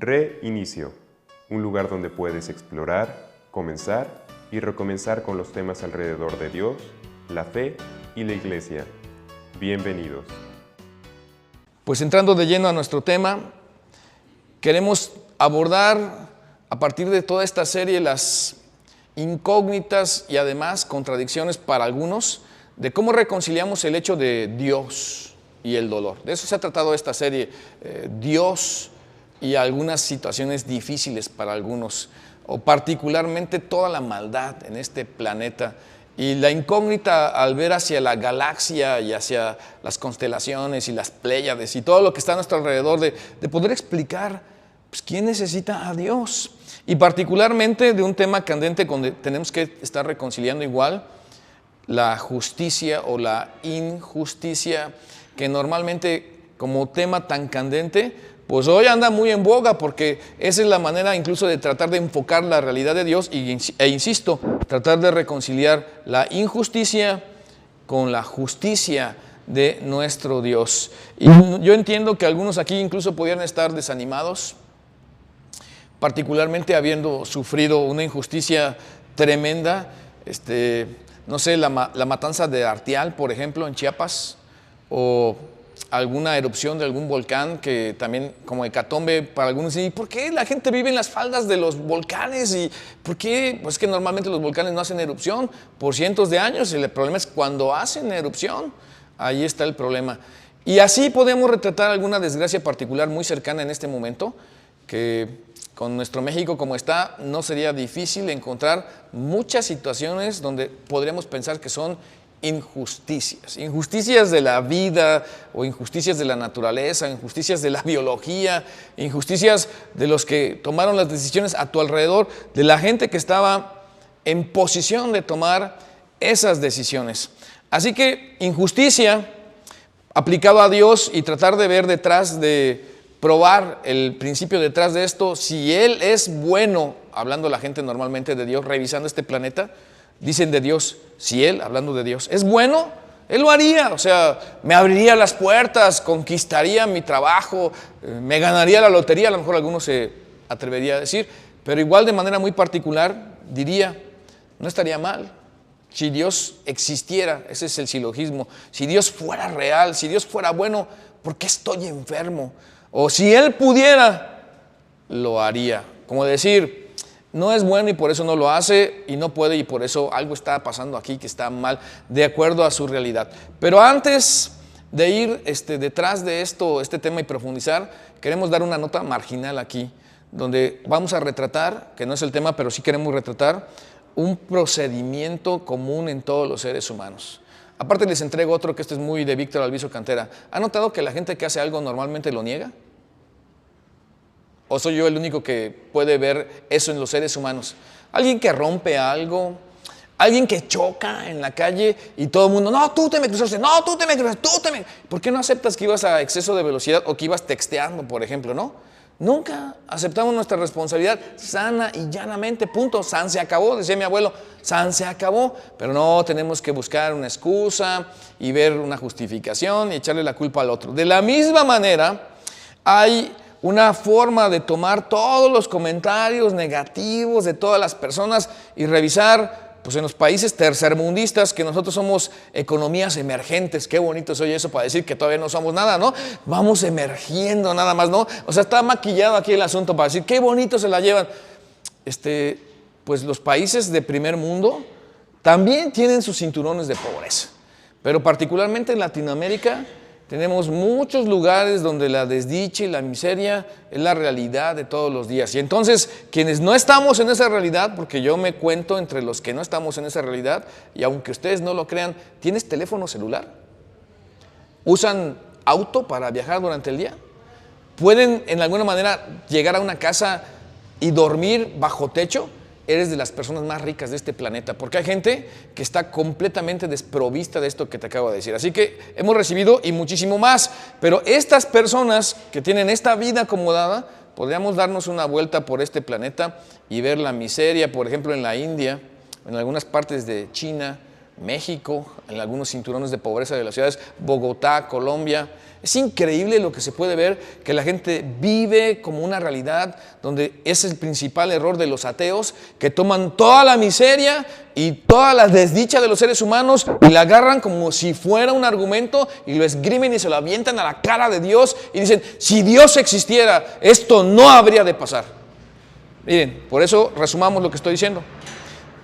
Reinicio, un lugar donde puedes explorar, comenzar y recomenzar con los temas alrededor de Dios, la fe y la Iglesia. Bienvenidos. Pues entrando de lleno a nuestro tema, queremos abordar a partir de toda esta serie las incógnitas y además contradicciones para algunos de cómo reconciliamos el hecho de Dios y el dolor. De eso se ha tratado esta serie, Dios y algunas situaciones difíciles para algunos, o particularmente toda la maldad en este planeta. Y la incógnita al ver hacia la galaxia y hacia las constelaciones y las Pléyades y todo lo que está a nuestro alrededor, de poder explicar pues, quién necesita a Dios. Y particularmente de un tema candente donde tenemos que estar reconciliando igual la justicia o la injusticia, que normalmente como tema tan candente, pues hoy anda muy en boga porque esa es la manera incluso de tratar de enfocar la realidad de Dios e insisto, tratar de reconciliar la injusticia con la justicia de nuestro Dios. Y yo entiendo que algunos aquí incluso podrían estar desanimados, particularmente habiendo sufrido una injusticia tremenda, no sé, la matanza de Artial, por ejemplo, en Chiapas, o alguna erupción de algún volcán que también como hecatombe para algunos. ¿Y por qué la gente vive en las faldas de los volcanes? ¿Y por qué? Pues es que normalmente los volcanes no hacen erupción por cientos de años. El problema es cuando hacen erupción. Ahí está el problema. Y así podemos retratar alguna desgracia particular muy cercana en este momento, que con nuestro México como está, no sería difícil encontrar muchas situaciones donde podríamos pensar que son injusticias de la vida o injusticias de la naturaleza, injusticias de la biología, injusticias de los que tomaron las decisiones a tu alrededor, de la gente que estaba en posición de tomar esas decisiones. Así que injusticia aplicado a Dios y tratar de ver detrás, de probar el principio detrás de esto, si Él es bueno, hablando la gente normalmente de Dios, revisando este planeta, dicen de Dios, si Él, hablando de Dios, es bueno, Él lo haría, o sea, me abriría las puertas, conquistaría mi trabajo, me ganaría la lotería, a lo mejor alguno se atrevería a decir, pero igual de manera muy particular diría, no estaría mal. Si Dios existiera, ese es el silogismo, si Dios fuera real, si Dios fuera bueno, ¿por qué estoy enfermo? O si Él pudiera, lo haría. Como decir, no es bueno y por eso no lo hace, y no puede y por eso algo está pasando aquí que está mal, de acuerdo a su realidad. Pero antes de ir detrás de este tema y profundizar, queremos dar una nota marginal aquí, donde vamos a retratar, que no es el tema, pero sí queremos retratar, un procedimiento común en todos los seres humanos. Aparte les entrego otro, que este es muy de Víctor Alviso Cantera. ¿Han notado que la gente que hace algo normalmente lo niega? ¿O soy yo el único que puede ver eso en los seres humanos? Alguien que rompe algo, alguien que choca en la calle y todo el mundo, no, tú te me cruzaste, no, tú te me cruzaste, tú te me... ¿Por qué no aceptas que ibas a exceso de velocidad o que ibas texteando, por ejemplo, no? Nunca aceptamos nuestra responsabilidad sana y llanamente, punto, san se acabó, decía mi abuelo, san se acabó, pero no tenemos que buscar una excusa y ver una justificación y echarle la culpa al otro. De la misma manera, hay una forma de tomar todos los comentarios negativos de todas las personas y revisar, pues en los países tercermundistas, que nosotros somos economías emergentes. Qué bonito se oye eso para decir que todavía no somos nada, ¿no? Vamos emergiendo nada más, ¿no? O sea, está maquillado aquí el asunto para decir qué bonito se la llevan. Pues los países de primer mundo también tienen sus cinturones de pobreza, pero particularmente en Latinoamérica tenemos muchos lugares donde la desdicha y la miseria es la realidad de todos los días. Y entonces, quienes no estamos en esa realidad, porque yo me cuento entre los que no estamos en esa realidad, y aunque ustedes no lo crean, ¿tienes teléfono celular? ¿Usan auto para viajar durante el día? ¿Pueden en alguna manera llegar a una casa y dormir bajo techo? Eres de las personas más ricas de este planeta, porque hay gente que está completamente desprovista de esto que te acabo de decir. Así que hemos recibido y muchísimo más, pero estas personas que tienen esta vida acomodada, podríamos darnos una vuelta por este planeta y ver la miseria, por ejemplo, en la India, en algunas partes de China, México, en algunos cinturones de pobreza de las ciudades, Bogotá, Colombia, Es increíble lo que se puede ver, que la gente vive como una realidad donde ese es el principal error de los ateos, que toman toda la miseria y toda la desdicha de los seres humanos y la agarran como si fuera un argumento y lo esgrimen y se lo avientan a la cara de Dios y dicen, si Dios existiera, esto no habría de pasar. Miren, por eso resumamos lo que estoy diciendo.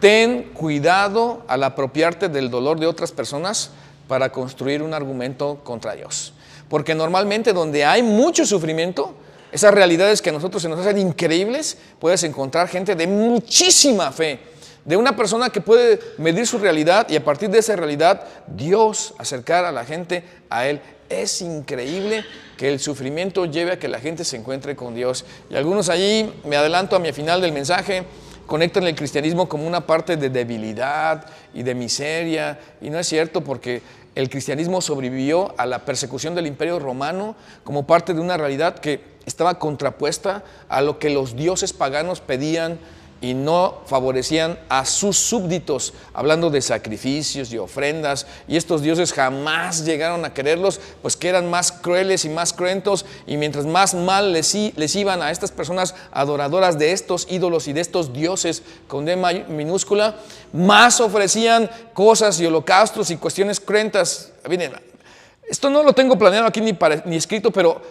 Ten cuidado al apropiarte del dolor de otras personas para construir un argumento contra Dios. Porque normalmente donde hay mucho sufrimiento, esas realidades que a nosotros se nos hacen increíbles, puedes encontrar gente de muchísima fe, de una persona que puede medir su realidad y a partir de esa realidad, Dios acercar a la gente a Él. Es increíble que el sufrimiento lleve a que la gente se encuentre con Dios. Y algunos allí, me adelanto a mi final del mensaje, conectan el cristianismo como una parte de debilidad y de miseria, y no es cierto, porque el cristianismo sobrevivió a la persecución del Imperio Romano como parte de una realidad que estaba contrapuesta a lo que los dioses paganos pedían y no favorecían a sus súbditos, hablando de sacrificios y ofrendas, y estos dioses jamás llegaron a quererlos, pues que eran más crueles y más cruentos, y mientras más mal les iban a estas personas adoradoras de estos ídolos y de estos dioses con D minúscula, más ofrecían cosas y holocaustos y cuestiones cruentas. Miren, esto no lo tengo planeado aquí ni escrito, pero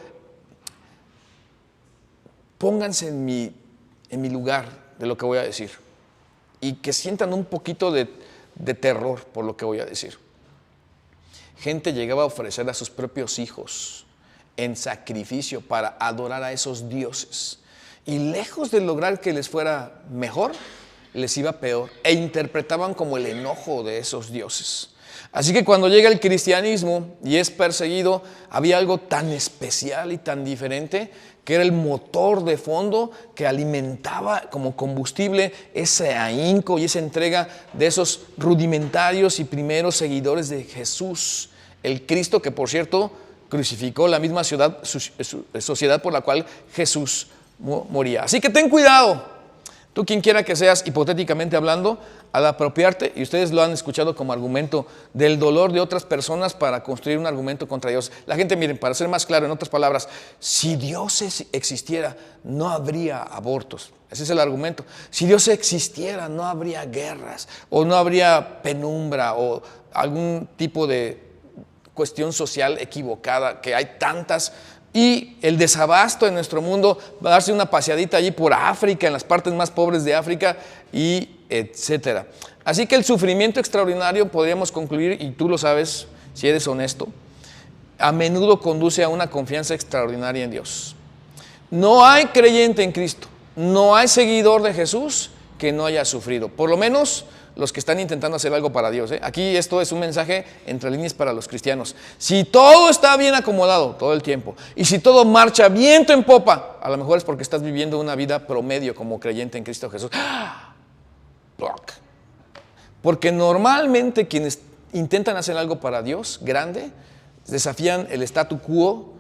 pónganse en mi lugar de lo que voy a decir y que sientan un poquito de terror por lo que voy a decir. Gente llegaba a ofrecer a sus propios hijos en sacrificio para adorar a esos dioses y lejos de lograr que les fuera mejor, les iba peor e interpretaban como el enojo de esos dioses. Así que cuando llega el cristianismo y es perseguido, había algo tan especial y tan diferente que era el motor de fondo que alimentaba como combustible ese ahínco y esa entrega de esos rudimentarios y primeros seguidores de Jesús, el Cristo que, por cierto, crucificó la misma sociedad por la cual Jesús moría. Así que ten cuidado. Tú, quien quiera que seas, hipotéticamente hablando, al apropiarte, y ustedes lo han escuchado como argumento, del dolor de otras personas para construir un argumento contra Dios. La gente, miren, para ser más claro, en otras palabras, si Dios existiera, no habría abortos. Ese es el argumento. Si Dios existiera, no habría guerras, o no habría penumbra, o algún tipo de cuestión social equivocada, que hay tantas. Y el desabasto en nuestro mundo va a darse una paseadita allí por África, en las partes más pobres de África, y etcétera. Así que el sufrimiento extraordinario, podríamos concluir, y tú lo sabes si eres honesto, a menudo conduce a una confianza extraordinaria en Dios. No hay creyente en Cristo, no hay seguidor de Jesús que no haya sufrido, por lo menos los que están intentando hacer algo para Dios. Aquí esto es un mensaje entre líneas para los cristianos. Si todo está bien acomodado todo el tiempo y si todo marcha viento en popa, a lo mejor es porque estás viviendo una vida promedio como creyente en Cristo Jesús. Porque normalmente quienes intentan hacer algo para Dios grande, desafían el statu quo.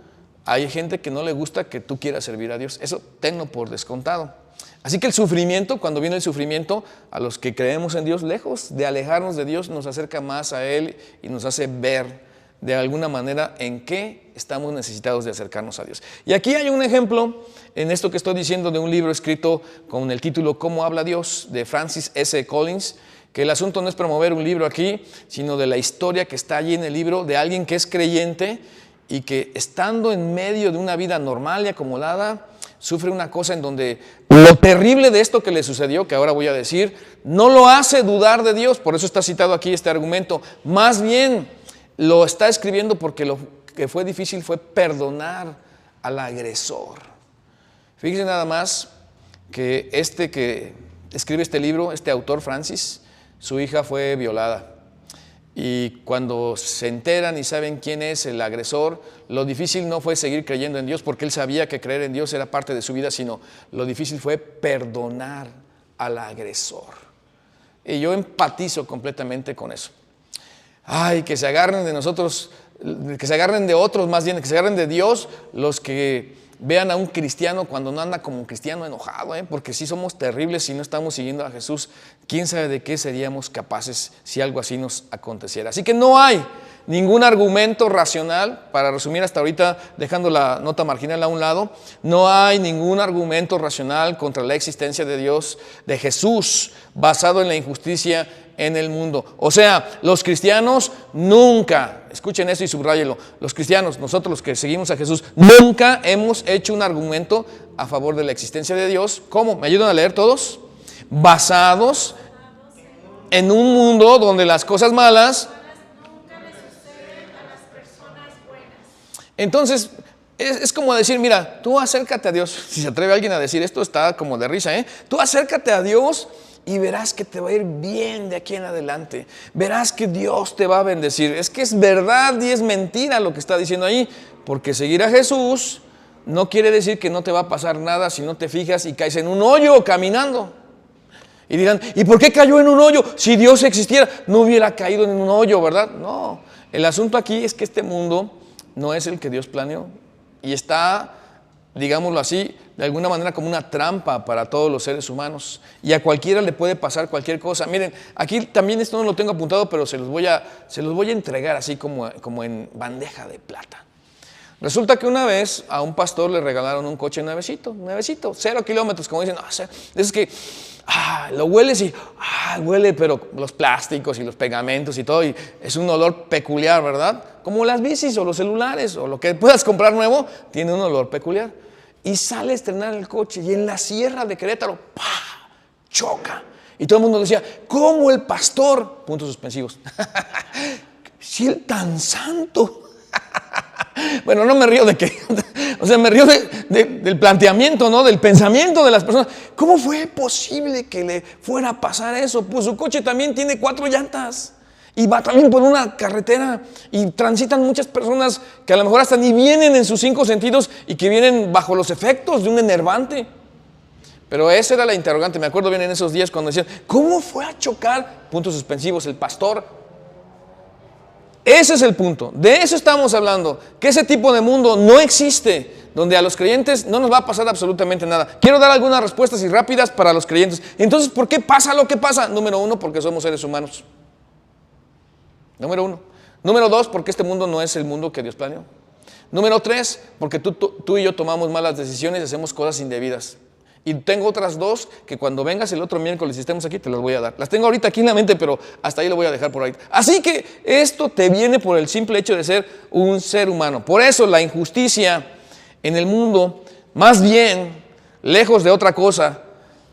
Hay gente que no le gusta que tú quieras servir a Dios. Eso tenlo por descontado. Así que el sufrimiento, cuando viene el sufrimiento, a los que creemos en Dios, lejos de alejarnos de Dios, nos acerca más a Él y nos hace ver de alguna manera en qué estamos necesitados de acercarnos a Dios. Y aquí hay un ejemplo en esto que estoy diciendo de un libro escrito con el título ¿Cómo habla Dios?, de Francis S. Collins, que el asunto no es promover un libro aquí, sino de la historia que está allí en el libro de alguien que es creyente y que estando en medio de una vida normal y acomodada, sufre una cosa en donde lo terrible de esto que le sucedió, que ahora voy a decir, no lo hace dudar de Dios. Por eso está citado aquí este argumento. Más bien lo está escribiendo porque lo que fue difícil fue perdonar al agresor. Fíjense nada más que que escribe este libro, este autor Francis, su hija fue violada. Y cuando se enteran y saben quién es el agresor, lo difícil no fue seguir creyendo en Dios, porque él sabía que creer en Dios era parte de su vida, sino lo difícil fue perdonar al agresor. Y yo empatizo completamente con eso. Ay, que se agarren de nosotros, que se agarren de otros más bien, que se agarren de Dios los que vean a un cristiano cuando no anda como un cristiano enojado, porque sí somos terribles si no estamos siguiendo a Jesús. ¿Quién sabe de qué seríamos capaces si algo así nos aconteciera? Así que no hay ningún argumento racional, para resumir hasta ahorita, dejando la nota marginal a un lado, no hay ningún argumento racional contra la existencia de Dios, de Jesús, basado en la injusticia en el mundo. O sea, los cristianos nunca, escuchen eso y subráyenlo, los cristianos, nosotros los que seguimos a Jesús, nunca hemos hecho un argumento a favor de la existencia de Dios. ¿Cómo? ¿Me ayudan a leer todos? Basados en un mundo donde las cosas malas Entonces, es como decir, mira, tú acércate a Dios. Si se atreve alguien a decir esto, está como de risa, Tú acércate a Dios y verás que te va a ir bien de aquí en adelante. Verás que Dios te va a bendecir. Es que es verdad y es mentira lo que está diciendo ahí. Porque seguir a Jesús no quiere decir que no te va a pasar nada si no te fijas y caes en un hoyo caminando. Y dirán, ¿y por qué cayó en un hoyo? Si Dios existiera, no hubiera caído en un hoyo, ¿verdad? No, el asunto aquí es que este mundo no es el que Dios planeó y está, digámoslo así, de alguna manera como una trampa para todos los seres humanos, y a cualquiera le puede pasar cualquier cosa. Miren, aquí también esto no lo tengo apuntado, pero se los voy a entregar así como en bandeja de plata. Resulta que una vez a un pastor le regalaron un coche nuevecito, 0 kilómetros, como dicen, es que lo hueles y huele, pero los plásticos y los pegamentos y todo, y es un olor peculiar, ¿verdad? Como las bicis o los celulares o lo que puedas comprar nuevo, tiene un olor peculiar. Y sale a estrenar el coche y en la sierra de Querétaro, choca. Y todo el mundo decía, ¿cómo el pastor? Puntos suspensivos. Si él tan santo. Bueno, no me río de que, o sea, me río del planteamiento, ¿no? Del pensamiento de las personas. ¿Cómo fue posible que le fuera a pasar eso? Pues su coche también tiene 4 llantas y va también por una carretera y transitan muchas personas que a lo mejor hasta ni vienen en sus 5 sentidos y que vienen bajo los efectos de un enervante. Pero esa era la interrogante. Me acuerdo bien en esos días cuando decían, ¿cómo fue a chocar? Puntos suspensivos, el pastor. Ese es el punto, de eso estamos hablando, que ese tipo de mundo no existe, donde a los creyentes no nos va a pasar absolutamente nada. Quiero dar algunas respuestas y rápidas para los creyentes. Entonces, ¿por qué pasa lo que pasa? Número 1, porque somos seres humanos. Número 1. Número 2, porque este mundo no es el mundo que Dios planeó. Número 3, porque tú y yo tomamos malas decisiones y hacemos cosas indebidas. Y tengo otras 2 que cuando vengas el otro miércoles y estemos aquí te las voy a dar. Las tengo ahorita aquí en la mente, pero hasta ahí lo voy a dejar por ahí. Así que esto te viene por el simple hecho de ser un ser humano. Por eso la injusticia en el mundo, más bien, lejos de otra cosa,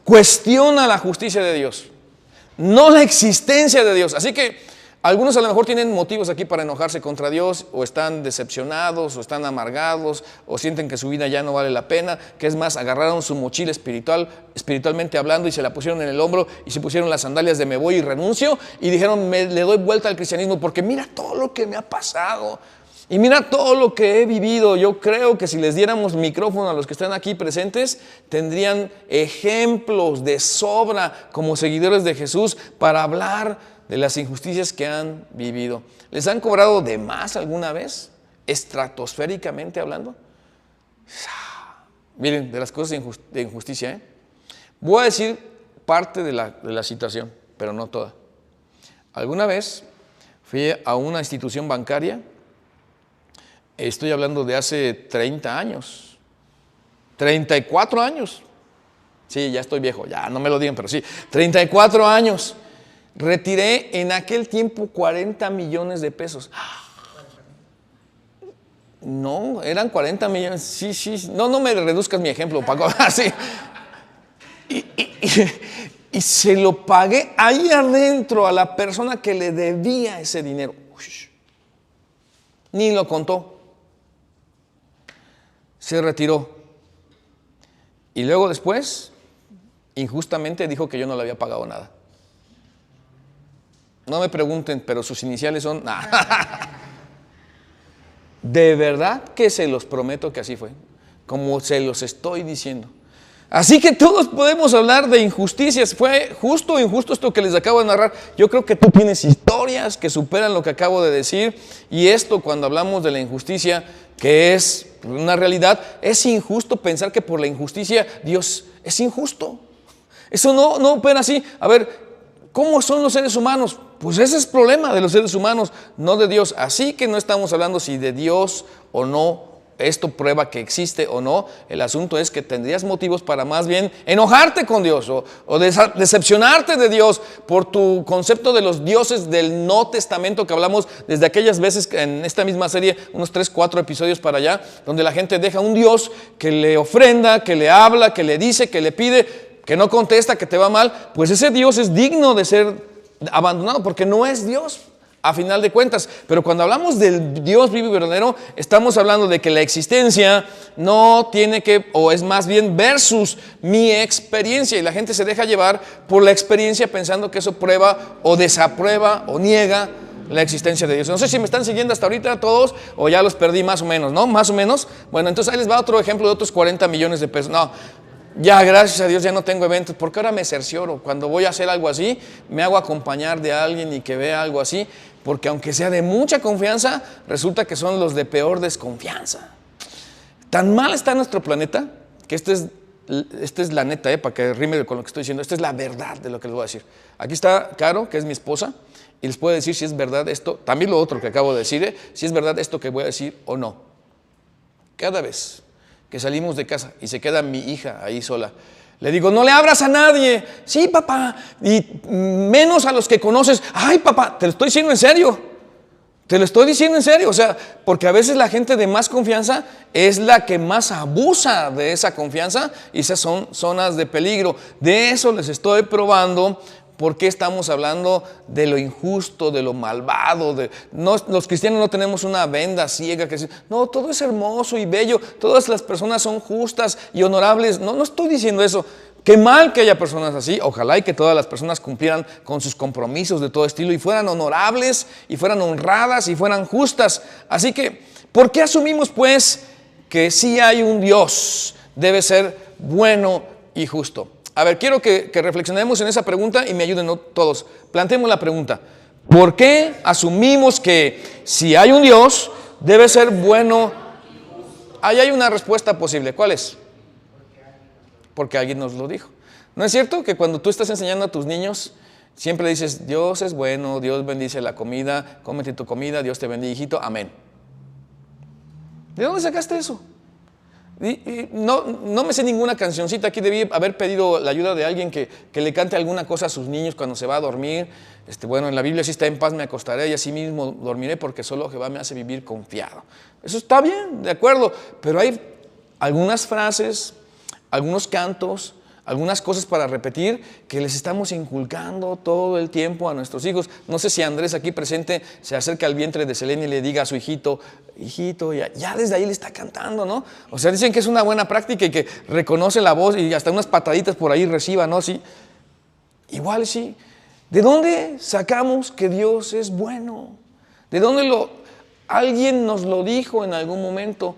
cuestiona la justicia de Dios, no la existencia de Dios. Así que algunos a lo mejor tienen motivos aquí para enojarse contra Dios, o están decepcionados, o están amargados, o sienten que su vida ya no vale la pena, que es más, agarraron su mochila espiritualmente hablando, y se la pusieron en el hombro, y se pusieron las sandalias de me voy y renuncio, y dijeron, le doy vuelta al cristianismo, porque mira todo lo que me ha pasado, y mira todo lo que he vivido. Yo creo que si les diéramos micrófono a los que están aquí presentes, tendrían ejemplos de sobra como seguidores de Jesús para hablar de las injusticias que han vivido. ¿Les han cobrado de más alguna vez? Estratosféricamente hablando. Miren, de las cosas de injusticia, Voy a decir parte de la situación, pero no toda. Alguna vez fui a una institución bancaria, estoy hablando de hace 30 años, 34 años. Sí, ya estoy viejo, ya no me lo digan, pero sí, 34 años. Retiré en aquel tiempo 40 millones de pesos. No, eran 40 millones. Sí. No me reduzcas mi ejemplo, Paco. Así. Y se lo pagué ahí adentro a la persona que le debía ese dinero. Ni lo contó. Se retiró. Y luego después, injustamente dijo que yo no le había pagado nada. No me pregunten, pero sus iniciales son... De verdad que se los prometo que así fue, como se los estoy diciendo. Así que todos podemos hablar de injusticias. ¿Fue justo o injusto esto que les acabo de narrar? Yo creo que tú tienes historias que superan lo que acabo de decir. Y esto, cuando hablamos de la injusticia, que es una realidad, es injusto pensar que por la injusticia Dios es injusto. Eso no opera así. A ver, ¿cómo son los seres humanos? Pues ese es el problema de los seres humanos, no de Dios. Así que no estamos hablando si de Dios o no. Esto prueba que existe o no. El asunto es que tendrías motivos para más bien enojarte con Dios o decepcionarte de Dios por tu concepto de los dioses del No Testamento que hablamos desde aquellas veces en esta misma serie, unos 3, 4 episodios para allá, donde la gente deja un Dios que le ofrenda, que le habla, que le dice, que le pide, que no contesta, que te va mal. Pues ese Dios es digno de ser abandonado porque no es Dios a final de cuentas. Pero cuando hablamos del Dios vivo y verdadero, estamos hablando de que la existencia no tiene que, o es más bien versus mi experiencia, y la gente se deja llevar por la experiencia pensando que eso prueba o desaprueba o niega la existencia de Dios. No sé si me están siguiendo hasta ahorita todos o ya los perdí más o menos, ¿no? Más o menos. Bueno, entonces ahí les va otro ejemplo de otros 40 millones de pesos. No, ya gracias a Dios ya no tengo eventos, porque ahora me cercioro. Cuando voy a hacer algo así, me hago acompañar de alguien y que vea algo así, porque aunque sea de mucha confianza, resulta que son los de peor desconfianza. Tan mal está nuestro planeta, que esta es la neta, para que rime con lo que estoy diciendo. Esta es la verdad de lo que les voy a decir. Aquí está Caro, que es mi esposa, y les puedo decir si es verdad esto, también lo otro que acabo de decir, si es verdad esto que voy a decir o no. Cada vez que salimos de casa y se queda mi hija ahí sola, le digo, no le abras a nadie. Sí, papá, y menos a los que conoces. Ay, papá, te lo estoy diciendo en serio. Te lo estoy diciendo en serio. O sea, porque a veces la gente de más confianza es la que más abusa de esa confianza, y esas son zonas de peligro. De eso les estoy probando. ¿Por qué estamos hablando de lo injusto, de lo malvado? Los cristianos no tenemos una venda ciega que dice, no, todo es hermoso y bello, todas las personas son justas y honorables. No estoy diciendo eso. Qué mal que haya personas así. Ojalá y que todas las personas cumplieran con sus compromisos de todo estilo y fueran honorables y fueran honradas y fueran justas. Así que, ¿por qué asumimos pues que sí hay un Dios? Debe ser bueno y justo. A ver, quiero que reflexionemos en esa pregunta y me ayuden todos. Planteemos la pregunta. ¿Por qué asumimos que si hay un Dios, debe ser bueno? Ahí hay una respuesta posible. ¿Cuál es? Porque alguien nos lo dijo. ¿No es cierto que cuando tú estás enseñando a tus niños, siempre dices, Dios es bueno, Dios bendice la comida, cómete tu comida, Dios te bendiga, hijito, amén? ¿De dónde sacaste eso? No me sé ninguna cancioncita. Aquí debí haber pedido la ayuda de alguien que le cante alguna cosa a sus niños cuando se va a dormir. Bueno, en la Biblia sí está, en paz me acostaré y así mismo dormiré, porque solo Jehová me hace vivir confiado. Eso está bien, de acuerdo, pero hay algunas frases, algunos cantos, algunas cosas para repetir que les estamos inculcando todo el tiempo a nuestros hijos. No sé si Andrés aquí presente se acerca al vientre de Selene y le diga a su hijito, hijito, ya desde ahí le está cantando, ¿no? O sea, dicen que es una buena práctica y que reconoce la voz y hasta unas pataditas por ahí reciba, ¿no? Sí. Igual sí. ¿De dónde sacamos que Dios es bueno? ¿De dónde alguien nos lo dijo en algún momento?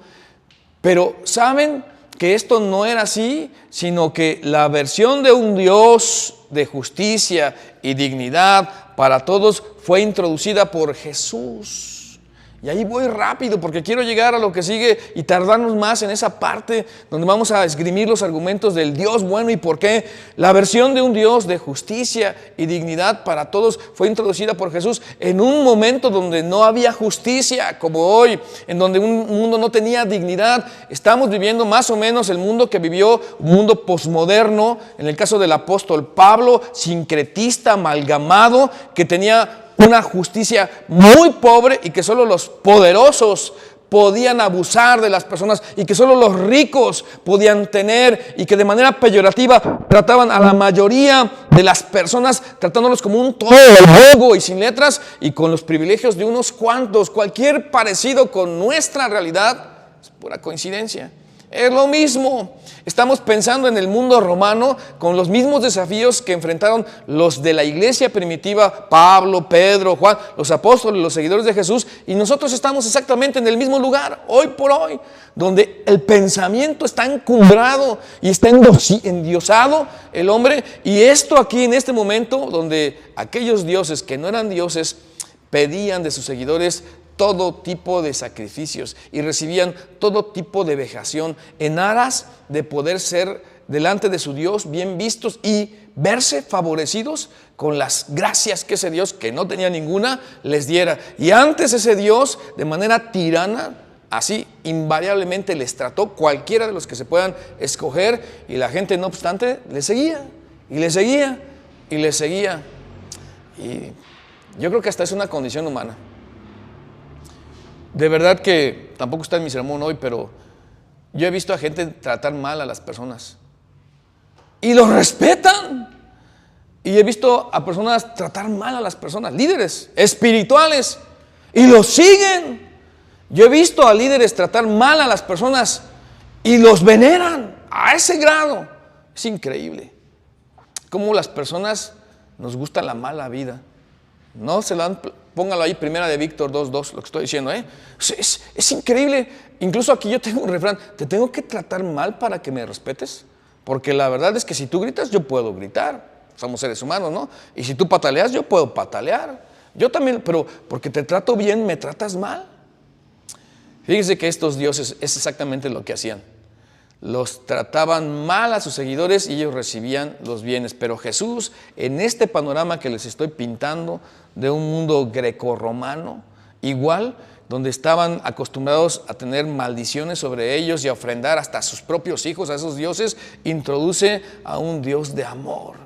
Pero, ¿saben que esto no era así? Sino que la versión de un Dios de justicia y dignidad para todos fue introducida por Jesús. Y ahí voy rápido porque quiero llegar a lo que sigue y tardarnos más en esa parte donde vamos a esgrimir los argumentos del Dios bueno y por qué la versión de un Dios de justicia y dignidad para todos fue introducida por Jesús en un momento donde no había justicia como hoy, en donde un mundo no tenía dignidad. Estamos viviendo más o menos el mundo que vivió un mundo posmoderno, en el caso del apóstol Pablo, sincretista, amalgamado, que tenía una justicia muy pobre y que solo los poderosos podían abusar de las personas y que solo los ricos podían tener, y que de manera peyorativa trataban a la mayoría de las personas tratándolos como un todo juego y sin letras y con los privilegios de unos cuantos. Cualquier parecido con nuestra realidad es pura coincidencia. Es lo mismo. Estamos pensando en el mundo romano con los mismos desafíos que enfrentaron los de la iglesia primitiva, Pablo, Pedro, Juan, los apóstoles, los seguidores de Jesús, y nosotros estamos exactamente en el mismo lugar, hoy por hoy, donde el pensamiento está encumbrado y está endiosado el hombre, y esto aquí en este momento, donde aquellos dioses que no eran dioses, pedían de sus seguidores todo tipo de sacrificios y recibían todo tipo de vejación en aras de poder ser delante de su Dios bien vistos y verse favorecidos con las gracias que ese Dios, que no tenía ninguna, les diera. Y antes ese Dios, de manera tirana, así invariablemente les trató, cualquiera de los que se puedan escoger, y la gente no obstante le seguía y le seguía y le seguía. Y yo creo que hasta es una condición humana. De verdad que tampoco está en mi sermón hoy, pero yo he visto a gente tratar mal a las personas y los respetan. Y he visto a personas tratar mal a las personas, líderes espirituales, y los siguen. Yo he visto a líderes tratar mal a las personas y los veneran a ese grado. Es increíble cómo las personas nos gusta la mala vida. No se la dan, póngalo ahí, primera de Víctor 2:2, lo que estoy diciendo, es increíble. Incluso aquí yo tengo un refrán: te tengo que tratar mal para que me respetes, porque la verdad es que si tú gritas, yo puedo gritar, somos seres humanos, ¿no? Y si tú pataleas, yo puedo patalear, yo también, pero porque te trato bien, me tratas mal. Fíjense que estos dioses es exactamente lo que hacían. Los trataban mal a sus seguidores y ellos recibían los bienes. Pero Jesús, en este panorama que les estoy pintando de un mundo grecorromano, igual, donde estaban acostumbrados a tener maldiciones sobre ellos y a ofrendar hasta a sus propios hijos a esos dioses, introduce a un Dios de amor,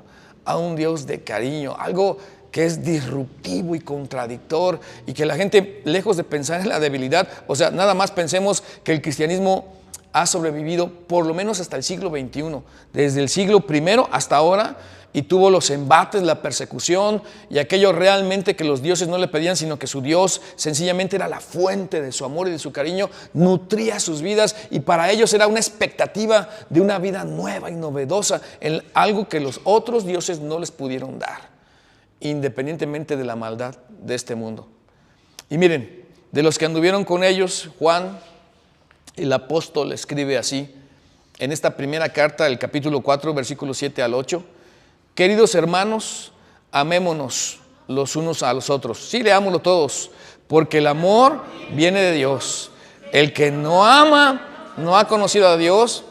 a un Dios de cariño, algo que es disruptivo y contradictor, y que la gente, lejos de pensar en la debilidad, o sea, nada más pensemos que el cristianismo ha sobrevivido por lo menos hasta el siglo XXI, desde el siglo I hasta ahora, y tuvo los embates, la persecución y aquello realmente que los dioses no le pedían, sino que su Dios sencillamente era la fuente de su amor y de su cariño, nutría sus vidas, y para ellos era una expectativa de una vida nueva y novedosa, en algo que los otros dioses no les pudieron dar, independientemente de la maldad de este mundo. Y miren, de los que anduvieron con ellos, Juan, el apóstol, escribe así en esta primera carta, el capítulo 4, versículos 7 al 8: queridos hermanos, amémonos los unos a los otros. Sí, leámoslo todos, porque el amor viene de Dios. El que no ama no ha conocido a Dios,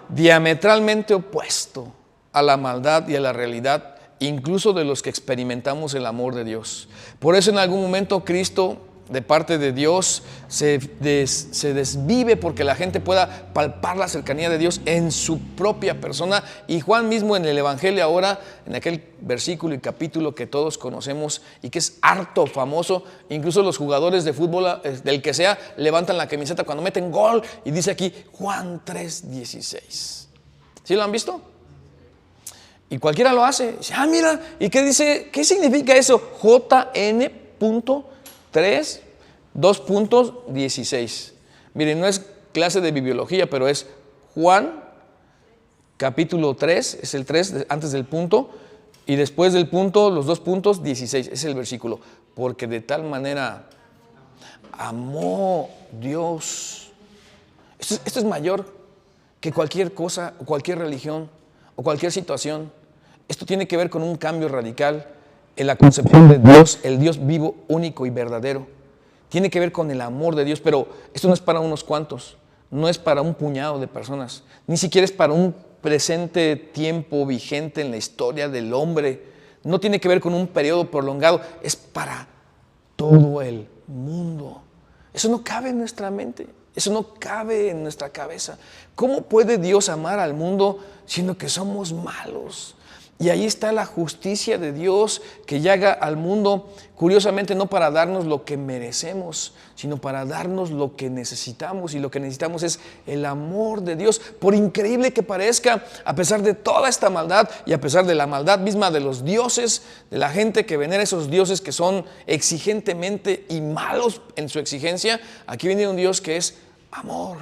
diametralmente opuesto a la maldad y a la realidad, incluso de los que experimentamos el amor de Dios. Por eso en algún momento Cristo, de parte de Dios, se desvive porque la gente pueda palpar la cercanía de Dios en su propia persona. Y Juan mismo en el Evangelio ahora, en aquel versículo y capítulo que todos conocemos y que es harto famoso, incluso los jugadores de fútbol, del que sea, levantan la camiseta cuando meten gol y dice aquí Juan 3:16. ¿Sí lo han visto? Y cualquiera lo hace. Dice, mira, ¿y qué dice? ¿Qué significa eso? JN.3, 2.16. Miren, no es clase de bibliología, pero es Juan, capítulo 3, es el 3 antes del punto, y después del punto, los 2 puntos, 16, es el versículo. Porque de tal manera amó Dios. Esto es mayor que cualquier cosa, o cualquier religión, o cualquier situación. Esto tiene que ver con un cambio radical en la concepción de Dios, el Dios vivo, único y verdadero. Tiene que ver con el amor de Dios, pero esto no es para unos cuantos, no es para un puñado de personas, ni siquiera es para un presente tiempo vigente en la historia del hombre. No tiene que ver con un periodo prolongado, es para todo el mundo. Eso no cabe en nuestra mente, eso no cabe en nuestra cabeza. ¿Cómo puede Dios amar al mundo siendo que somos malos? Y ahí está la justicia de Dios que llega al mundo, curiosamente no para darnos lo que merecemos, sino para darnos lo que necesitamos. Y lo que necesitamos es el amor de Dios. Por increíble que parezca, a pesar de toda esta maldad y a pesar de la maldad misma de los dioses, de la gente que venera esos dioses que son exigentemente y malos en su exigencia, aquí viene un Dios que es amor.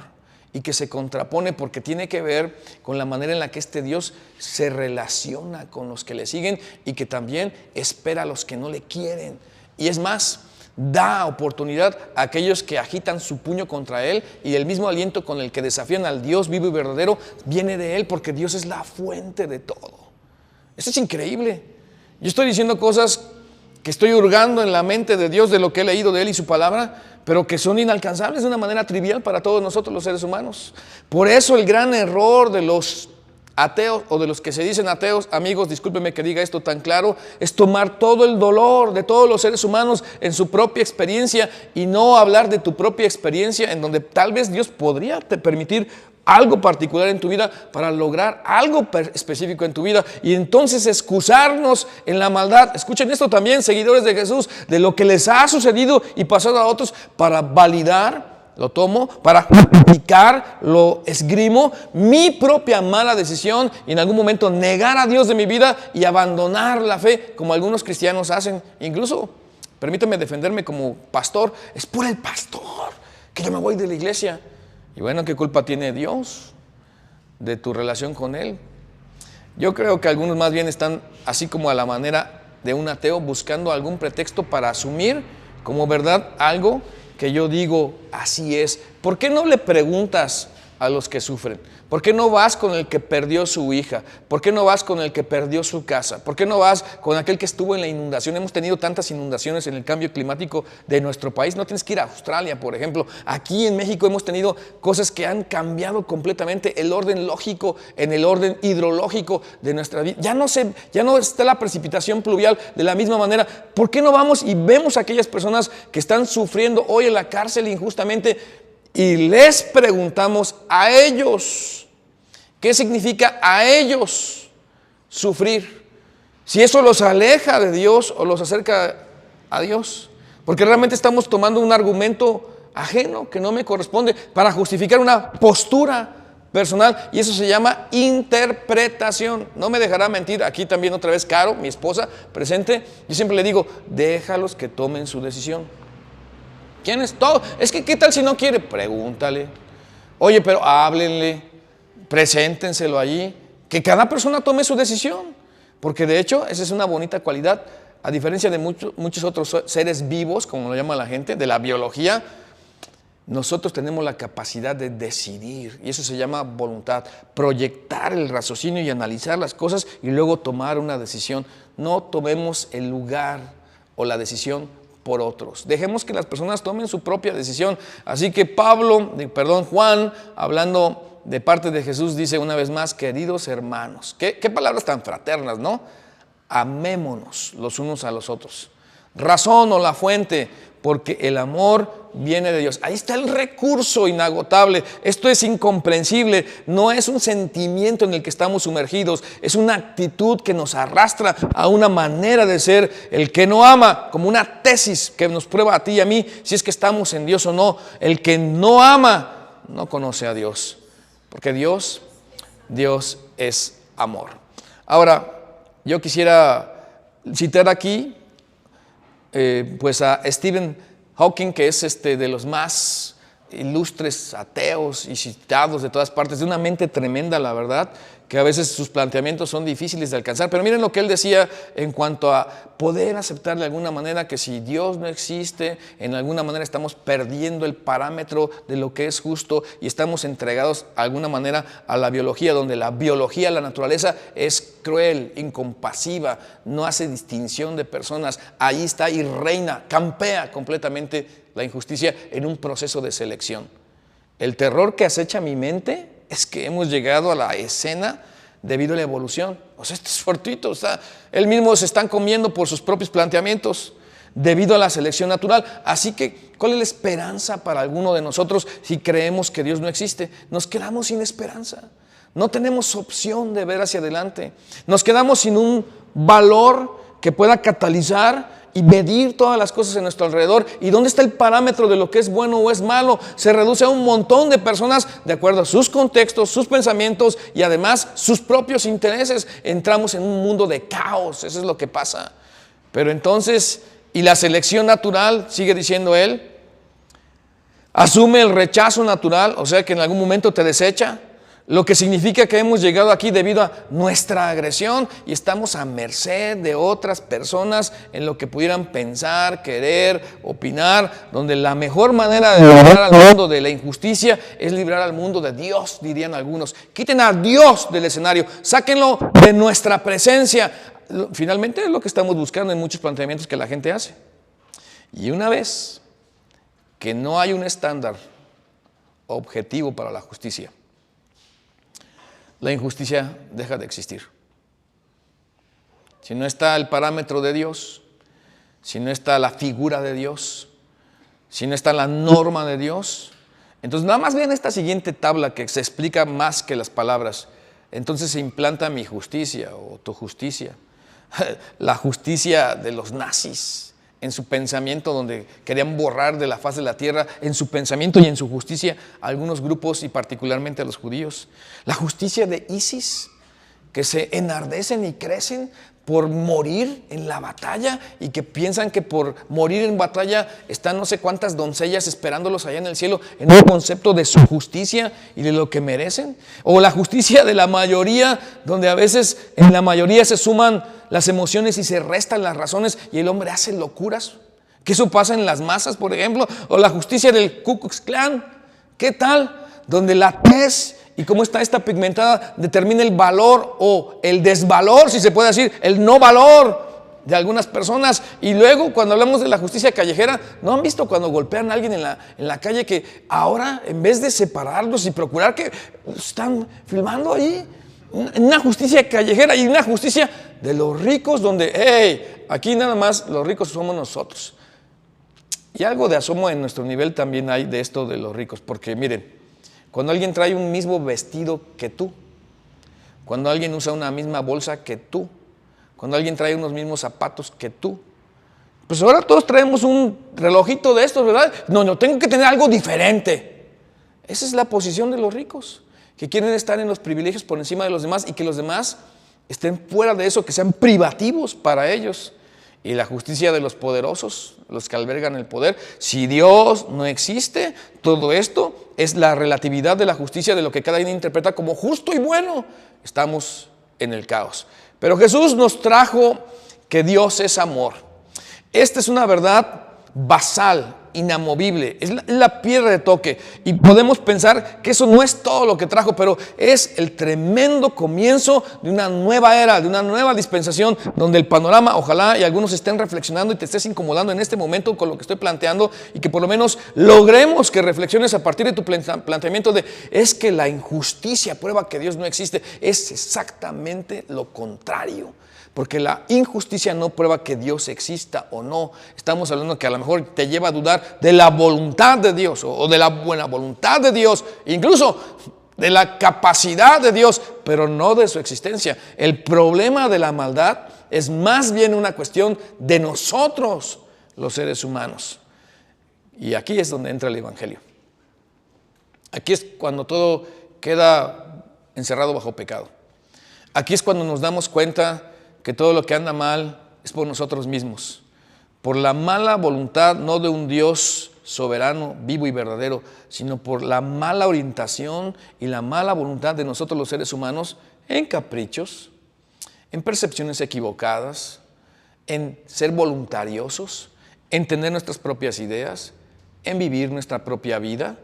y que se contrapone porque tiene que ver con la manera en la que este Dios se relaciona con los que le siguen y que también espera a los que no le quieren. Y es más, da oportunidad a aquellos que agitan su puño contra Él, y el mismo aliento con el que desafían al Dios vivo y verdadero viene de Él, porque Dios es la fuente de todo. Eso es increíble. Yo estoy diciendo cosas que estoy hurgando en la mente de Dios, de lo que he leído de Él y su palabra, pero que son inalcanzables de una manera trivial para todos nosotros los seres humanos. Por eso el gran error de los ateos o de los que se dicen ateos, amigos, discúlpenme que diga esto tan claro, es tomar todo el dolor de todos los seres humanos en su propia experiencia y no hablar de tu propia experiencia, en donde tal vez Dios podría te permitir algo particular en tu vida para lograr algo específico en tu vida, y entonces excusarnos en la maldad. Escuchen esto también, seguidores de Jesús, de lo que les ha sucedido y pasado a otros, para validar, lo tomo, para justificar, lo esgrimo, mi propia mala decisión, y en algún momento negar a Dios de mi vida y abandonar la fe, como algunos cristianos hacen. Incluso, permítame defenderme como pastor, es por el pastor que yo me voy de la iglesia. Y bueno, ¿qué culpa tiene Dios de tu relación con Él? Yo creo que algunos más bien están así como a la manera de un ateo, buscando algún pretexto para asumir como verdad algo que yo digo, así es. ¿Por qué no le preguntas a los que sufren? ¿Por qué no vas con el que perdió su hija? ¿Por qué no vas con el que perdió su casa? ¿Por qué no vas con aquel que estuvo en la inundación? Hemos tenido tantas inundaciones en el cambio climático de nuestro país. No tienes que ir a Australia, por ejemplo. Aquí en México hemos tenido cosas que han cambiado completamente el orden lógico en el orden hidrológico de nuestra vida. Ya no está la precipitación pluvial de la misma manera. ¿Por qué no vamos y vemos a aquellas personas que están sufriendo hoy en la cárcel injustamente y les preguntamos a ellos? ¿Qué significa a ellos sufrir? Si eso los aleja de Dios o los acerca a Dios. Porque realmente estamos tomando un argumento ajeno que no me corresponde para justificar una postura personal, y eso se llama interpretación. No me dejará mentir, aquí también otra vez Caro, mi esposa, presente. Yo siempre le digo, déjalos que tomen su decisión. ¿Quién es todo? Es que ¿qué tal si no quiere? Pregúntale. Oye, pero háblenle. Preséntenselo allí, que cada persona tome su decisión, porque de hecho esa es una bonita cualidad, a diferencia de muchos otros seres vivos, como lo llama la gente, de la biología. Nosotros tenemos la capacidad de decidir, y eso se llama voluntad, proyectar el raciocinio y analizar las cosas y luego tomar una decisión. No tomemos el lugar o la decisión por otros. Dejemos que las personas tomen su propia decisión. Así que Juan, hablando de parte de Jesús, dice una vez más, queridos hermanos. ¿Qué palabras tan fraternas, ¿no? Amémonos los unos a los otros. Razón o la fuente, porque el amor viene de Dios. Ahí está el recurso inagotable. Esto es incomprensible. No es un sentimiento en el que estamos sumergidos. Es una actitud que nos arrastra a una manera de ser. El que no ama, como una tesis que nos prueba a ti y a mí si es que estamos en Dios o no. El que no ama no conoce a Dios. Porque Dios es amor. Ahora, yo quisiera citar aquí pues a Stephen Hawking, que es de los más ilustres ateos y citados de todas partes, de una mente tremenda, la verdad, que a veces sus planteamientos son difíciles de alcanzar. Pero miren lo que él decía en cuanto a poder aceptar de alguna manera que si Dios no existe, en alguna manera estamos perdiendo el parámetro de lo que es justo y estamos entregados de alguna manera a la biología, donde la biología, la naturaleza es cruel, incompasiva, no hace distinción de personas. Ahí está y reina, campea completamente la injusticia en un proceso de selección. El terror que acecha mi mente es que hemos llegado a la escena debido a la evolución. O sea, esto es fortuito. O sea, él mismo se están comiendo por sus propios planteamientos debido a la selección natural. Así que, ¿cuál es la esperanza para alguno de nosotros si creemos que Dios no existe? Nos quedamos sin esperanza. No tenemos opción de ver hacia adelante. Nos quedamos sin un valor que pueda catalizar y medir todas las cosas en nuestro alrededor. ¿Y dónde está el parámetro de lo que es bueno o es malo? Se reduce a un montón de personas de acuerdo a sus contextos, sus pensamientos y además sus propios intereses. Entramos en un mundo de caos, eso es lo que pasa. Pero entonces, ¿y la selección natural? Sigue diciendo él. asume el rechazo natural, o sea que en algún momento te desecha, lo que significa que hemos llegado aquí debido a nuestra agresión y estamos a merced de otras personas en lo que pudieran pensar, querer, opinar, donde la mejor manera de librar al mundo de la injusticia es librar al mundo de Dios, dirían algunos. Quiten a Dios del escenario, sáquenlo de nuestra presencia. Finalmente es lo que estamos buscando en muchos planteamientos que la gente hace. Y una vez que no hay un estándar objetivo para la justicia, la injusticia deja de existir. Si no está el parámetro de Dios, si no está la figura de Dios, si no está la norma de Dios, entonces nada más vean esta siguiente tabla que se explica más que las palabras. Entonces se implanta mi justicia o tu justicia, la justicia de los nazis en su pensamiento, donde querían borrar de la faz de la tierra, en su pensamiento y en su justicia, a algunos grupos y particularmente a los judíos. La justicia de ISIS, que se enardecen y crecen por morir en la batalla y que piensan que por morir en batalla están no sé cuántas doncellas esperándolos allá en el cielo en un concepto de su justicia y de lo que merecen. O la justicia de la mayoría, donde a veces en la mayoría se suman las emociones y se restan las razones y el hombre hace locuras. Que eso pasa en las masas, por ejemplo. O la justicia del Ku Klux Klan. ¿Qué tal? Donde la tez y cómo está esta pigmentada determina el valor o el desvalor, si se puede decir, el no valor de algunas personas. Y luego cuando hablamos de la justicia callejera, ¿no han visto cuando golpean a alguien en la calle que ahora en vez de separarlos y procurar que están filmando ahí? Una justicia callejera y una justicia de los ricos donde, hey, aquí nada más los ricos somos nosotros. Y algo de asomo en nuestro nivel también hay de esto de los ricos, porque miren, cuando alguien trae un mismo vestido que tú, cuando alguien usa una misma bolsa que tú, cuando alguien trae unos mismos zapatos que tú, pues ahora todos traemos un relojito de estos, ¿verdad? No, tengo que tener algo diferente. Esa es la posición de los ricos, que quieren estar en los privilegios por encima de los demás y que los demás estén fuera de eso, que sean privativos para ellos. Y la justicia de los poderosos, los que albergan el poder. Si Dios no existe, todo esto es la relatividad de la justicia de lo que cada uno interpreta como justo y bueno. Estamos en el caos. Pero Jesús nos trajo que Dios es amor. Esta es una verdad basal, inamovible, es la piedra de toque. Y podemos pensar que eso no es todo lo que trajo, pero es el tremendo comienzo de una nueva era, de una nueva dispensación, donde el panorama, ojalá y algunos estén reflexionando y te estés incomodando en este momento con lo que estoy planteando, y que por lo menos logremos que reflexiones a partir de tu planteamiento de, es que la injusticia prueba que Dios no existe. Es exactamente lo contrario. Porque la injusticia no prueba que Dios exista o no. Estamos hablando que a lo mejor te lleva a dudar de la voluntad de Dios o de la buena voluntad de Dios, incluso de la capacidad de Dios, pero no de su existencia. El problema de la maldad es más bien una cuestión de nosotros, los seres humanos. Y aquí es donde entra el Evangelio. Aquí es cuando todo queda encerrado bajo pecado. Aquí es cuando nos damos cuenta que todo lo que anda mal es por nosotros mismos, por la mala voluntad no de un Dios soberano, vivo y verdadero, sino por la mala orientación y la mala voluntad de nosotros los seres humanos en caprichos, en percepciones equivocadas, en ser voluntariosos, en tener nuestras propias ideas, en vivir nuestra propia vida,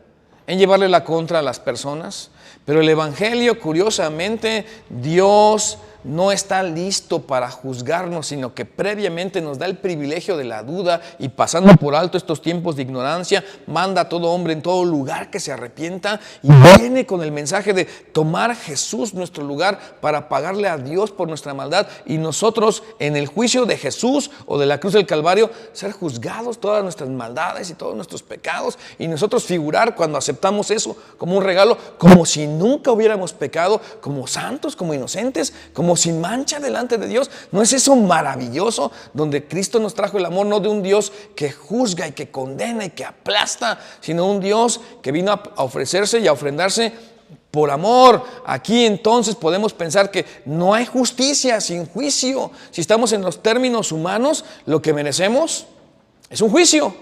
en llevarle la contra a las personas. Pero el Evangelio, curiosamente, Dios no está listo para juzgarnos, sino que previamente nos da el privilegio de la duda y, pasando por alto estos tiempos de ignorancia, manda a todo hombre en todo lugar que se arrepienta y viene con el mensaje de tomar Jesús nuestro lugar para pagarle a Dios por nuestra maldad y nosotros en el juicio de Jesús o de la cruz del Calvario ser juzgados todas nuestras maldades y todos nuestros pecados, y nosotros figurar cuando aceptamos eso como un regalo, como si nunca hubiéramos pecado, como santos, como inocentes, como sin mancha delante de Dios. ¿No es eso maravilloso? Donde Cristo nos trajo el amor, no de un Dios que juzga y que condena y que aplasta, sino un Dios que vino a ofrecerse y a ofrendarse por amor. Aquí entonces podemos pensar que no hay justicia sin juicio. Si estamos en los términos humanos, lo que merecemos es un juicio.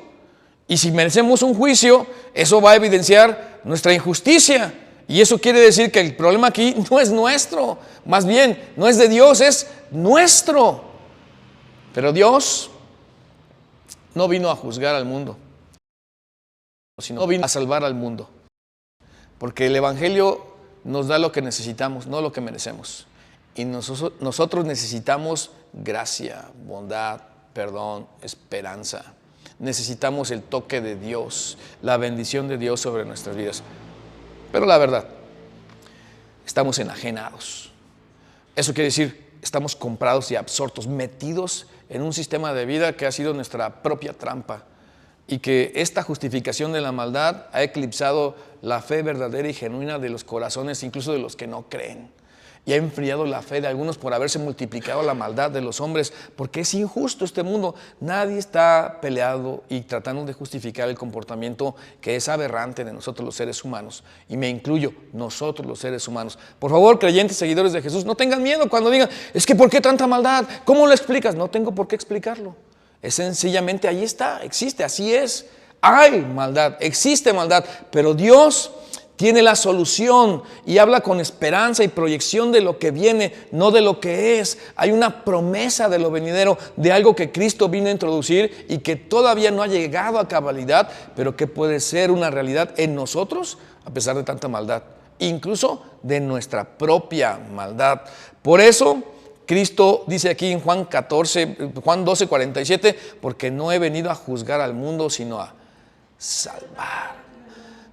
Y si merecemos un juicio, eso va a evidenciar nuestra injusticia. Y eso quiere decir que el problema aquí no es nuestro, más bien no es de Dios, es nuestro. Pero Dios no vino a juzgar al mundo, sino vino a salvar al mundo. Porque el Evangelio nos da lo que necesitamos, no lo que merecemos. Y nosotros necesitamos gracia, bondad, perdón, esperanza. Necesitamos el toque de Dios, la bendición de Dios sobre nuestras vidas. Pero la verdad, estamos enajenados. Eso quiere decir, estamos comprados y absortos, metidos en un sistema de vida que ha sido nuestra propia trampa. Y que esta justificación de la maldad ha eclipsado la fe verdadera y genuina de los corazones, incluso de los que no creen. Y ha enfriado la fe de algunos por haberse multiplicado la maldad de los hombres, porque es injusto este mundo. Nadie está peleado y tratando de justificar el comportamiento que es aberrante de nosotros los seres humanos. Y me incluyo, nosotros los seres humanos. Por favor, creyentes, seguidores de Jesús, no tengan miedo cuando digan, es que ¿por qué tanta maldad? ¿Cómo lo explicas? No tengo por qué explicarlo. Es sencillamente, ahí está, existe, así es. Hay maldad, existe maldad, pero Dios tiene la solución y habla con esperanza y proyección de lo que viene, no de lo que es. Hay una promesa de lo venidero, de algo que Cristo vino a introducir y que todavía no ha llegado a cabalidad, pero que puede ser una realidad en nosotros a pesar de tanta maldad, incluso de nuestra propia maldad. Por eso Cristo dice aquí en Juan 12, 47, porque no he venido a juzgar al mundo, sino a salvar.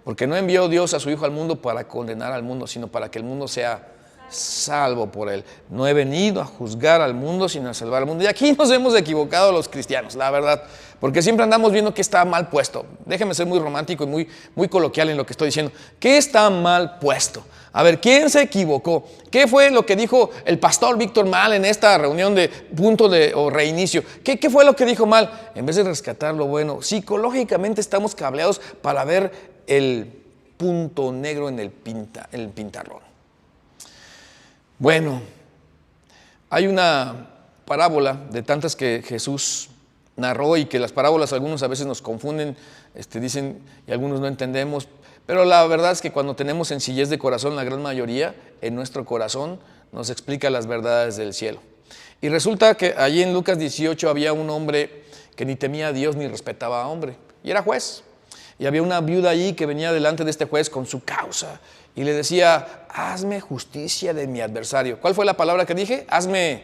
Porque no envió Dios a su Hijo al mundo para condenar al mundo, sino para que el mundo sea salvo por él. No he venido a juzgar al mundo, sino a salvar al mundo. Y aquí nos hemos equivocado los cristianos, la verdad, porque siempre andamos viendo que está mal puesto. Déjeme ser muy romántico y muy coloquial en lo que estoy diciendo. ¿Qué está mal puesto? A ver, ¿quién se equivocó? ¿Qué fue lo que dijo el pastor Víctor mal en esta reunión de punto o reinicio? ¿Qué fue lo que dijo mal? En vez de rescatar lo bueno, psicológicamente estamos cableados para ver el punto negro en el pintarrón. Bueno, hay una parábola de tantas que Jesús narró y que las parábolas algunos a veces nos confunden, dicen y algunos no entendemos. Pero la verdad es que cuando tenemos sencillez de corazón, la gran mayoría en nuestro corazón nos explica las verdades del cielo. Y resulta que allí en Lucas 18 había un hombre que ni temía a Dios ni respetaba a hombre, y era juez. Y había una viuda allí que venía delante de este juez con su causa y le decía, hazme justicia de mi adversario. ¿Cuál fue la palabra que dije? Hazme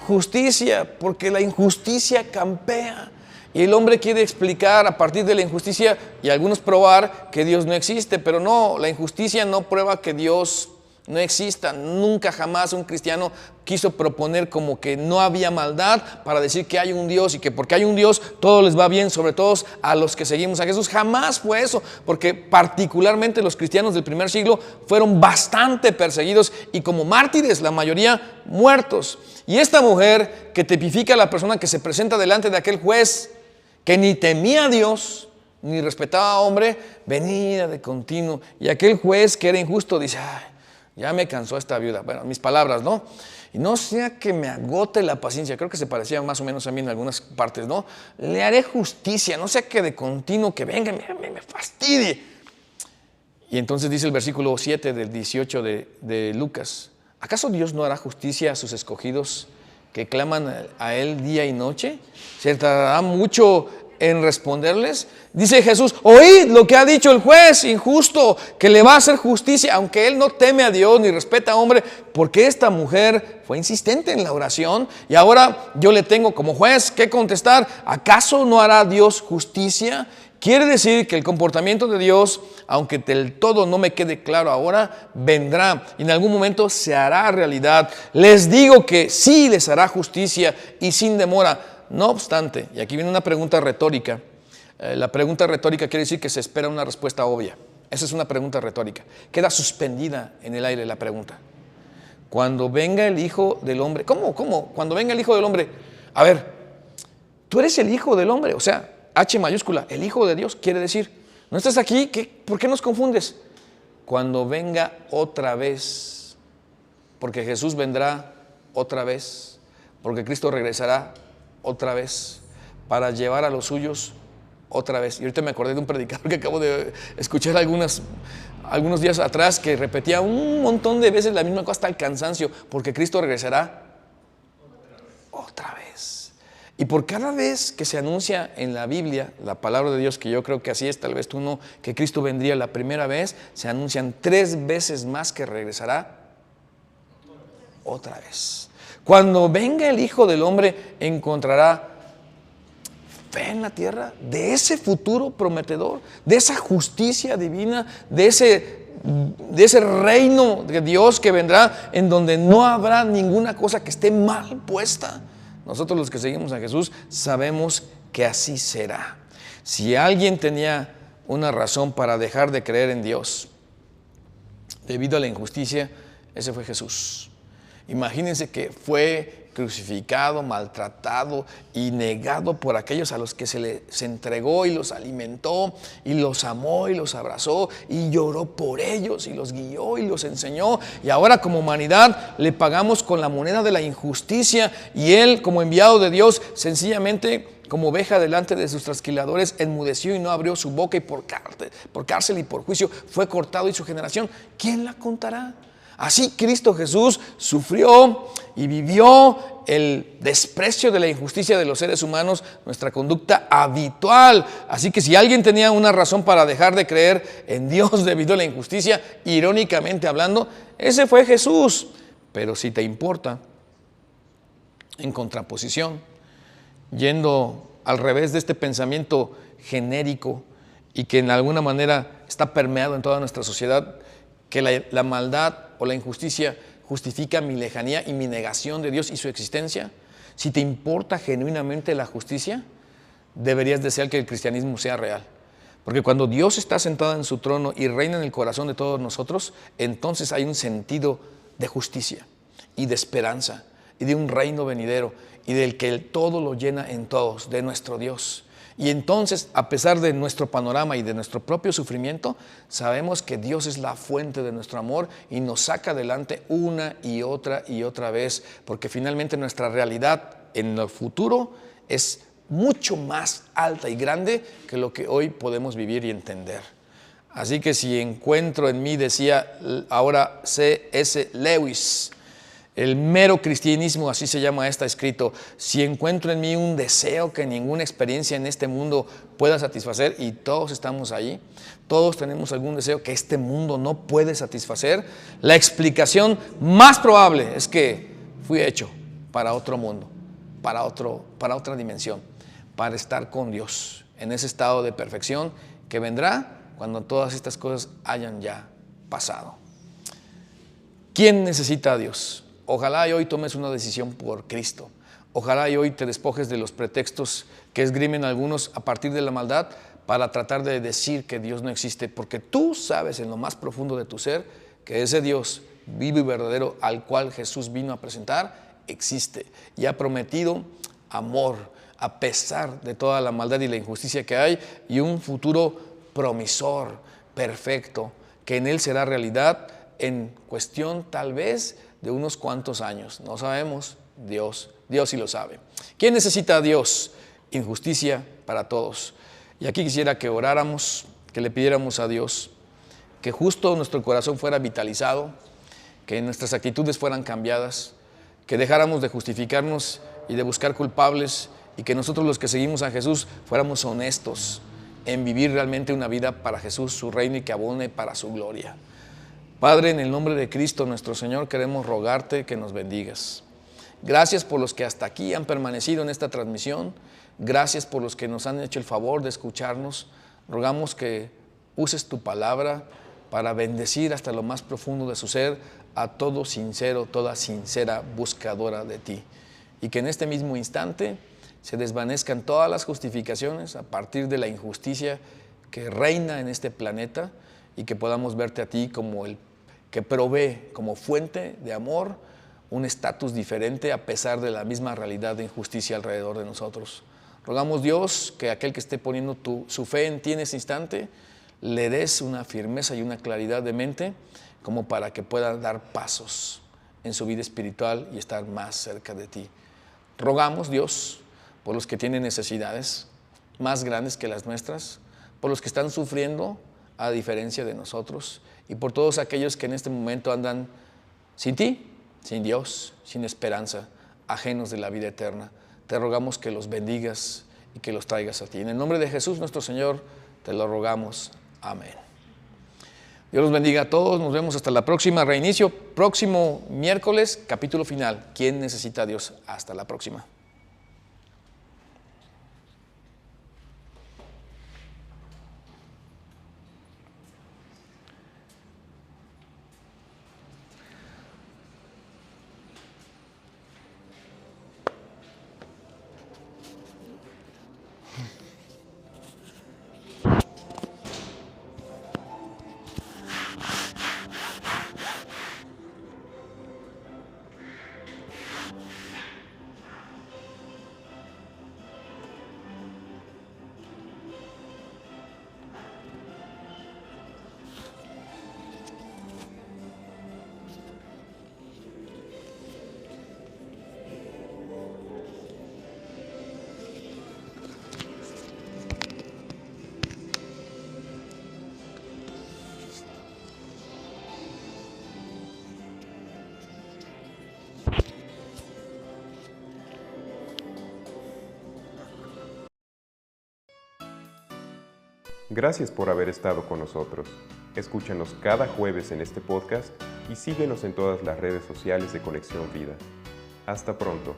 justicia, porque la injusticia campea. Y el hombre quiere explicar a partir de la injusticia y algunos probar que Dios no existe, pero no, la injusticia no prueba que Dios no exista. Nunca jamás un cristiano quiso proponer como que no había maldad para decir que hay un Dios y que porque hay un Dios todo les va bien, sobre todo a los que seguimos a Jesús. Jamás fue eso, porque particularmente los cristianos del primer siglo fueron bastante perseguidos y como mártires, la mayoría muertos. Y esta mujer que tipifica a la persona que se presenta delante de aquel juez que ni temía a Dios ni respetaba a hombre, venía de continuo. Y aquel juez que era injusto dice, ay, ya me cansó esta viuda. Bueno, mis palabras, ¿no? Y no sea que me agote la paciencia. Creo que se parecía más o menos a mí en algunas partes, ¿no? Le haré justicia, no sea que de continuo que venga, me fastidie. Y entonces dice el versículo 7 del 18 de Lucas, ¿acaso Dios no hará justicia a sus escogidos que claman a Él día y noche? ¿Se tardará mucho en responderles? Dice Jesús, oíd lo que ha dicho el juez injusto, que le va a hacer justicia, aunque él no teme a Dios ni respeta a hombre, porque esta mujer fue insistente en la oración y ahora yo le tengo como juez que contestar. ¿Acaso no hará Dios justicia? Quiere decir que el comportamiento de Dios, aunque del todo no me quede claro ahora, vendrá y en algún momento se hará realidad. Les digo que sí les hará justicia y sin demora. No obstante, y aquí viene una pregunta retórica. La pregunta retórica quiere decir que se espera una respuesta obvia. Esa es una pregunta retórica. Queda suspendida en el aire la pregunta. Cuando venga el Hijo del Hombre. ¿Cómo? Cuando venga el Hijo del Hombre. A ver, tú eres el Hijo del Hombre. O sea, H mayúscula, el Hijo de Dios quiere decir. ¿No estás aquí? ¿Por qué nos confundes? Cuando venga otra vez. Porque Jesús vendrá otra vez. Porque Cristo regresará otra vez para llevar a los suyos otra vez. Y ahorita me acordé de un predicador que acabo de escuchar algunos días atrás que repetía un montón de veces la misma cosa hasta el cansancio, porque Cristo regresará otra vez. Y por cada vez que se anuncia en la Biblia la palabra de Dios, que yo creo que así es, tal vez tú no, que Cristo vendría la primera vez, se anuncian 3 veces más que regresará otra vez. Cuando venga el Hijo del Hombre, encontrará fe en la tierra, de ese futuro prometedor, de esa justicia divina, de ese reino de Dios que vendrá, en donde no habrá ninguna cosa que esté mal puesta. Nosotros los que seguimos a Jesús sabemos que así será. Si alguien tenía una razón para dejar de creer en Dios debido a la injusticia, ese fue Jesús. Imagínense que fue crucificado, maltratado y negado por aquellos a los que se entregó y los alimentó y los amó y los abrazó y lloró por ellos y los guió y los enseñó, y ahora como humanidad le pagamos con la moneda de la injusticia, y él como enviado de Dios sencillamente como oveja delante de sus trasquiladores enmudeció y no abrió su boca, y por cárcel y por juicio fue cortado, y su generación ¿quién la contará? Así Cristo Jesús sufrió y vivió el desprecio de la injusticia de los seres humanos, nuestra conducta habitual. Así que si alguien tenía una razón para dejar de creer en Dios debido a la injusticia, irónicamente hablando, ese fue Jesús. Pero si te importa, en contraposición, yendo al revés de este pensamiento genérico y que en alguna manera está permeado en toda nuestra sociedad, que la maldad o la injusticia justifica mi lejanía y mi negación de Dios y su existencia. Si te importa genuinamente la justicia, deberías desear que el cristianismo sea real. Porque cuando Dios está sentado en su trono y reina en el corazón de todos nosotros, entonces hay un sentido de justicia y de esperanza y de un reino venidero y del que el todo lo llena en todos, de nuestro Dios. Y entonces, a pesar de nuestro panorama y de nuestro propio sufrimiento, sabemos que Dios es la fuente de nuestro amor y nos saca adelante una y otra vez, porque finalmente nuestra realidad en el futuro es mucho más alta y grande que lo que hoy podemos vivir y entender. Así que si encuentro en mí, decía ahora C.S. Lewis, el mero cristianismo, así se llama, está escrito: si encuentro en mí un deseo que ninguna experiencia en este mundo pueda satisfacer, y todos estamos ahí, todos tenemos algún deseo que este mundo no puede satisfacer, la explicación más probable es que fui hecho para otro mundo, para otra dimensión, para estar con Dios, en ese estado de perfección que vendrá cuando todas estas cosas hayan ya pasado. ¿Quién necesita a Dios? Ojalá y hoy tomes una decisión por Cristo. Ojalá y hoy te despojes de los pretextos que esgrimen algunos a partir de la maldad para tratar de decir que Dios no existe, porque tú sabes en lo más profundo de tu ser que ese Dios vivo y verdadero al cual Jesús vino a presentar existe y ha prometido amor a pesar de toda la maldad y la injusticia que hay, y un futuro promisor, perfecto, que en Él será realidad en cuestión tal vez de unos cuantos años. No sabemos, Dios sí lo sabe. ¿Quién necesita a Dios? Injusticia para todos. Y aquí quisiera que oráramos, que le pidiéramos a Dios que justo nuestro corazón fuera vitalizado, que nuestras actitudes fueran cambiadas, que dejáramos de justificarnos y de buscar culpables, y que nosotros los que seguimos a Jesús fuéramos honestos en vivir realmente una vida para Jesús, su reino, y que abone para su gloria. Padre, en el nombre de Cristo nuestro Señor, queremos rogarte que nos bendigas. Gracias por los que hasta aquí han permanecido en esta transmisión. Gracias por los que nos han hecho el favor de escucharnos. Rogamos que uses tu palabra para bendecir hasta lo más profundo de su ser a todo sincero, toda sincera buscadora de ti. Y que en este mismo instante se desvanezcan todas las justificaciones a partir de la injusticia que reina en este planeta, y que podamos verte a ti como el que provee como fuente de amor un estatus diferente a pesar de la misma realidad de injusticia alrededor de nosotros. Rogamos, Dios, que aquel que esté poniendo su fe en ti en este instante, le des una firmeza y una claridad de mente como para que pueda dar pasos en su vida espiritual y estar más cerca de ti. Rogamos, Dios, por los que tienen necesidades, más grandes que las nuestras, por los que están sufriendo a diferencia de nosotros y por todos aquellos que en este momento andan sin ti, sin Dios, sin esperanza, ajenos de la vida eterna. Te rogamos que los bendigas y que los traigas a ti. En el nombre de Jesús nuestro Señor te lo rogamos. Amén. Dios los bendiga a todos. Nos vemos hasta la próxima. Reinicio próximo miércoles, capítulo final. ¿Quién necesita a Dios? Hasta la próxima. Gracias por haber estado con nosotros. Escúchanos cada jueves en este podcast y síguenos en todas las redes sociales de Conexión Vida. Hasta pronto.